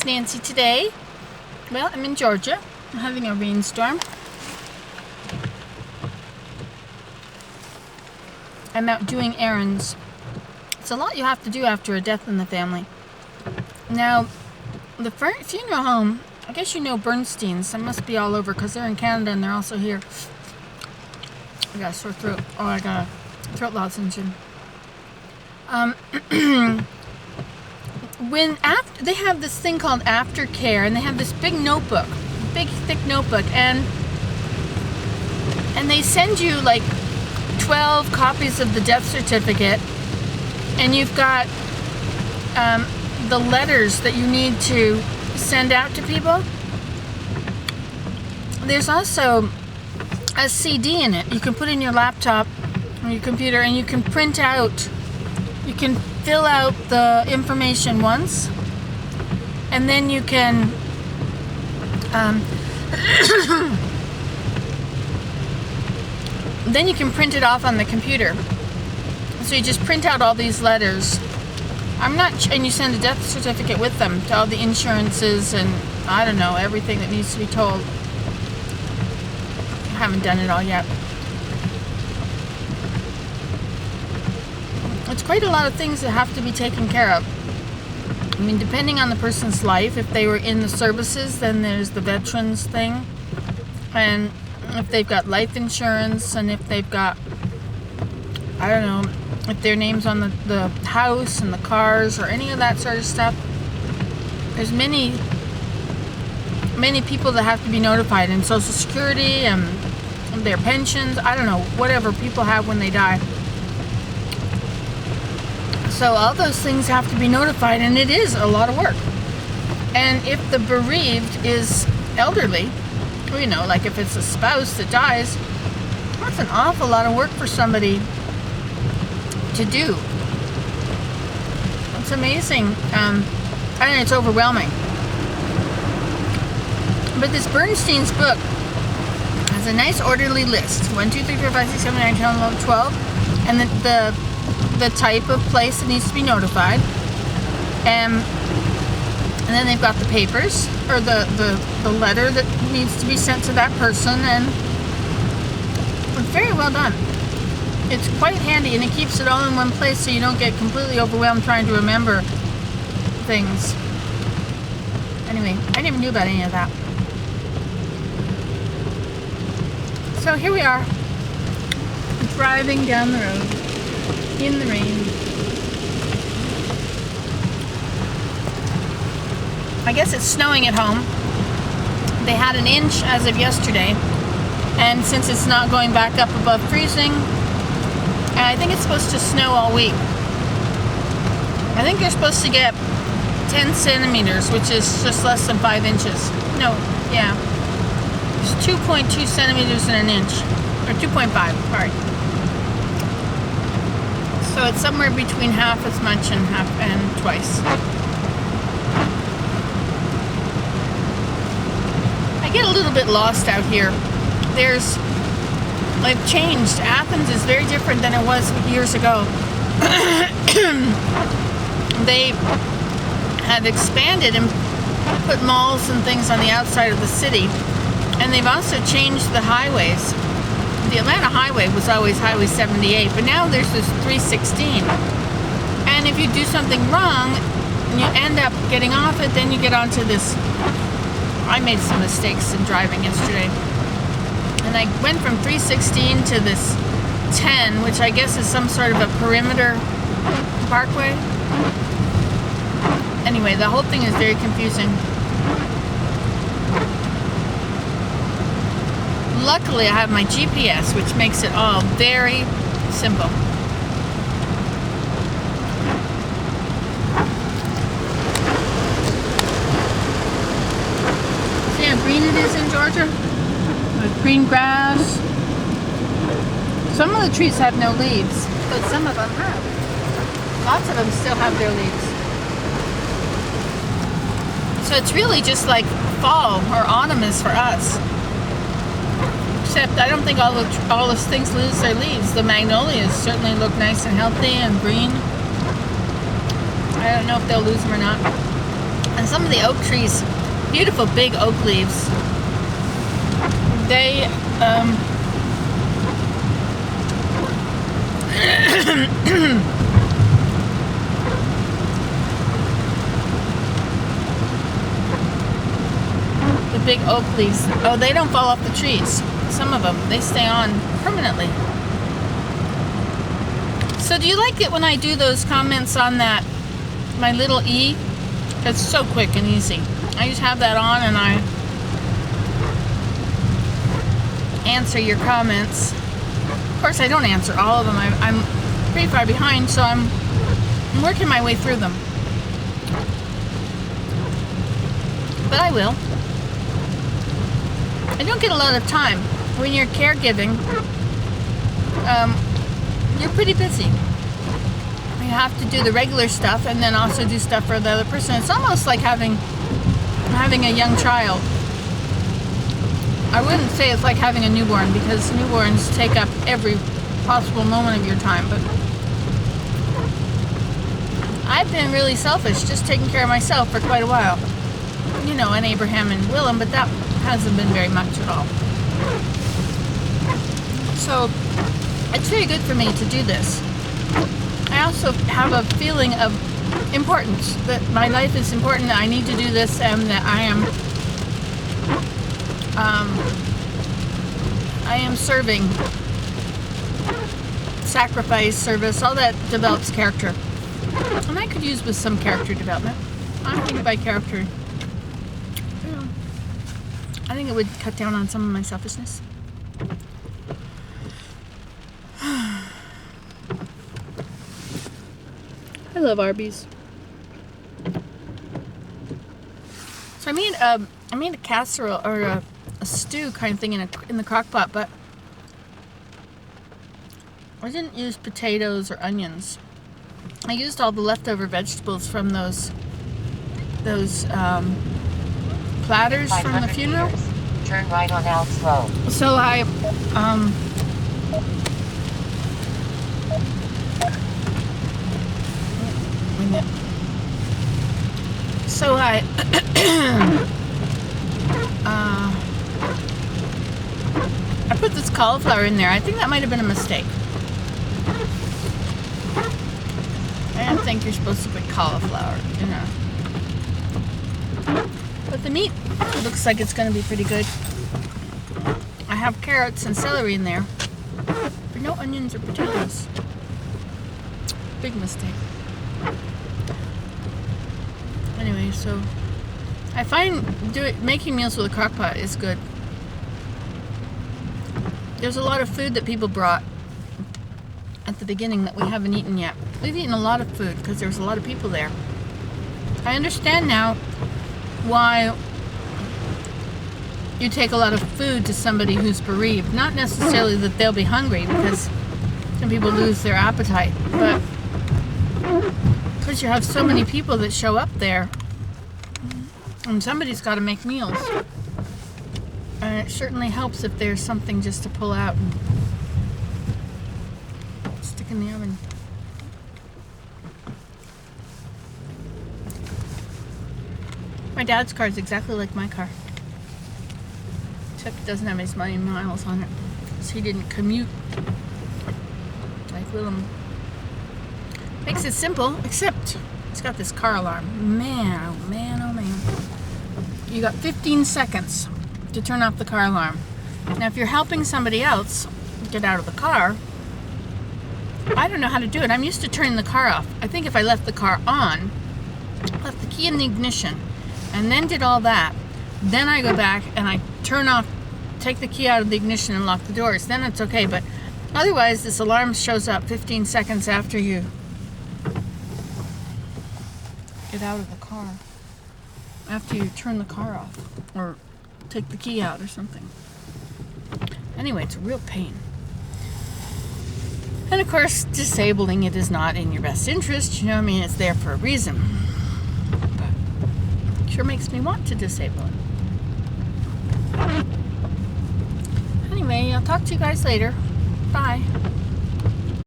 Nancy today. Well, I'm in Georgia. I'm having a rainstorm. I'm out doing errands. It's a lot you have to do after a death in the family. Now, the funeral home, I guess you know Bernstein's. They must be all over because they're in Canada and they're also here. I got a sore throat. Oh, I got a throat lozenge. They have this thing called aftercare, and they have this big notebook, big thick notebook, and they send you like 12 copies of the death certificate, and you've got the letters that you need to send out to people. There's also a CD in it you can put in your laptop or your computer, and you can print out, you can fill out the information once, and then you can then you can print it off on the computer. So you just print out all these letters. And you send a death certificate with them to all the insurances and I don't know, everything that needs to be told. I haven't done it all yet. It's quite a lot of things that have to be taken care of. I mean, depending on the person's life, if they were in the services, then there's the veterans thing. And if they've got life insurance, and if they've got, I don't know, if their name's on the house and the cars or any of that sort of stuff. There's many people that have to be notified, and Social Security and their pensions, I don't know, whatever people have when they die. So all those things have to be notified, and it is a lot of work. And if the bereaved is elderly, you know, like if it's a spouse that dies, that's an awful lot of work for somebody to do. It's amazing. And it's overwhelming. But this Bernstein's book has a nice orderly list. 1, 2, 3, 4, 5, 6, 7, 9, 10, 11, 12. And the type of place that needs to be notified. And then they've got the papers, or the letter that needs to be sent to that person, and it's very well done. It's quite handy, and it keeps it all in one place so you don't get completely overwhelmed trying to remember things. Anyway, I never knew about any of that. So here we are, driving down the road in the rain. I guess it's snowing at home. They had an inch as of yesterday, and since it's not going back up above freezing, and I think it's supposed to snow all week. I think you're supposed to get 10 centimeters, which is just less than 5 inches. No, yeah. It's 2.2 centimeters in an inch, or 2.5, sorry. So it's somewhere between half as much and twice. I get a little bit lost out here. They've changed. Athens is very different than it was years ago. They have expanded and put malls and things on the outside of the city. And they've also changed the highways. The Atlanta highway was always Highway 78, but now there's this 316. And if you do something wrong, and you end up getting off it, then you get onto this. I made some mistakes in driving yesterday. And I went from 316 to this 10, which I guess is some sort of a perimeter parkway. Anyway, the whole thing is very confusing. Luckily, I have my GPS, which makes it all very simple. See how green it is in Georgia? With green grass. Some of the trees have no leaves, but some of them have. Lots of them still have their leaves. So it's really just like fall or autumn is for us. Except I don't think all those things lose their leaves. The magnolias certainly look nice and healthy and green. I don't know if they'll lose them or not. And some of the oak trees, beautiful big oak leaves, they the big oak leaves, oh, they don't fall off the trees. Some of them, they stay on permanently. So do you like it when I do those comments on that, my little E? It's so quick and easy. I just have that on and I answer your comments. Of course, I don't answer all of them. I'm pretty far behind, so I'm working my way through them. But I will. I don't get a lot of time. When you're caregiving, you're pretty busy. You have to do the regular stuff and then also do stuff for the other person. It's almost like having a young child. I wouldn't say it's like having a newborn, because newborns take up every possible moment of your time, but I've been really selfish, just taking care of myself for quite a while. You know, and Abraham and Willem, but that hasn't been very much at all. So it's very good for me to do this. I also have a feeling of importance, that my life is important, that I need to do this, and that I am serving, sacrifice, service, all that develops character. And I could use with some character development. I think by character, you know, I think it would cut down on some of my selfishness. I love Arby's. So I made a casserole or a stew kind of thing in the crock pot, but I didn't use potatoes or onions. I used all the leftover vegetables from those platters from the funeral. Meters. Turn right on Elks Road. So I I put this cauliflower in there. I think that might have been a mistake. I don't think you're supposed to put cauliflower, you know. But the meat looks like it's going to be pretty good. I have carrots and celery in there, but no onions or potatoes. Big mistake. Anyway, so I find making meals with a crock pot is good. There's a lot of food that people brought at the beginning that we haven't eaten yet. We've eaten a lot of food because there was a lot of people there. I understand now why you take a lot of food to somebody who's bereaved. Not necessarily that they'll be hungry, because some people lose their appetite, but because you have so many people that show up there, and somebody's got to make meals. And it certainly helps if there's something just to pull out and stick in the oven. My dad's car is exactly like my car. Except it doesn't have as many miles on it, because he didn't commute like Willem. Makes it simple, except it's got this car alarm. Man, oh man, oh man. You got 15 seconds to turn off the car alarm. Now, if you're helping somebody else get out of the car, I don't know how to do it. I'm used to turning the car off. I think if I left the car on, left the key in the ignition, and then did all that, then I go back and I turn off, take the key out of the ignition and lock the doors, then it's okay. But otherwise, this alarm shows up 15 seconds after you get out of the car, after you turn the car off or take the key out or something. Anyway, it's a real pain. And of course, disabling it is not in your best interest. You know what I mean? It's there for a reason. But it sure makes me want to disable it. Anyway, I'll talk to you guys later. Bye.